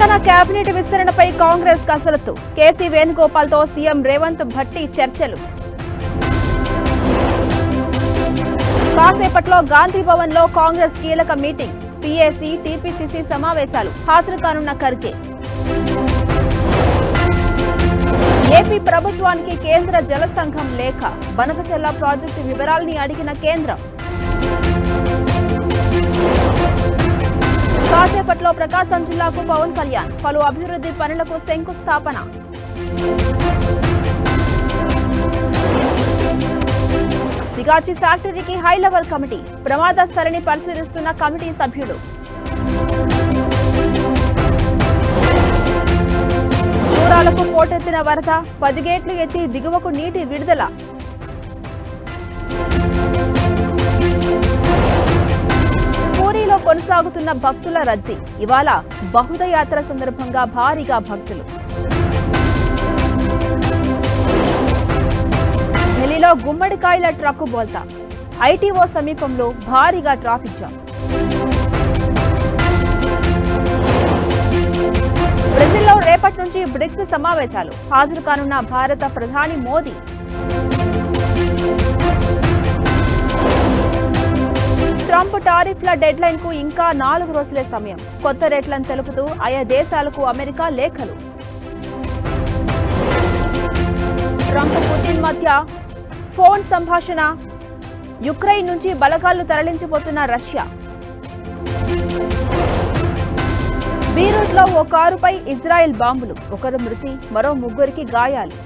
Telangana cabinet విస్తరణపై Congress కసరత్తు. KC వేణుగోపాల్తో CM Revanth Bhatti చర్చలు. కాసేపట్లో గాంధీ భవన్ లో కాంగ్రెస్ కీలక మీటింగ్స్. పీఏసీ, టీపీసీసీ సమావేశాలు. హాజరు కానున్న ఖర్గే. ఏపీ ప్రభుత్వానికి కేంద్ర జల సంఘం లేఖ. బనకచెర్ల ప్రాజెక్టు వివరాల్ని అడిగిన కేంద్రం. కాసేపట్లో ప్రకాశం జిల్లాకు పవన్ కళ్యాణ్. పలు అభివృద్ధి పనులకు శంకుస్థాపన. సిగాచి ఫ్యాక్టరీకి హై లెవెల్ కమిటీ. ప్రమాద స్థలిని పరిశీలిస్తున్న కమిటీ సభ్యులు. చూరాలకు పోటెత్తిన వరద. 10 గేట్లు ఎత్తి దిగువకు నీటి విడుదల. పూరీలో కొనసాగుతున్న భక్తుల రద్దీ. ఇవాళ బహుళ యాత్ర సందర్భంగా భారీగా భక్తులు. ఢిల్లీలో గుమ్మడికాయల ట్రక్కు బోల్తా. ఐటీఓ సమీపంలో భారీగా ట్రాఫిక్ జామ్. బ్రెజిల్లో రేపటి నుంచి బ్రిక్స్ సమావేశాలు. హాజరు కానున్న భారత ప్రధాని మోదీ. ట్రంప్ టారిఫ్ల డెడ్ లైన్ కు ఇంకా 4 రోజులే సమయం. కొత్త రేట్లను తెలుపుతూ ఆయా దేశాలకు అమెరికా లేఖలు. ట్రంప్, పుతిన్ మధ్య ఫోన్ సంభాషణ. యుక్రెయిన్ నుంచి బలగాలను తరలించిపోతున్న రష్యా. బీరూట్లో ఓ కారుపై ఇజ్రాయెల్ బాంబులు. 1 మృతి, మరో 3కి గాయాలు.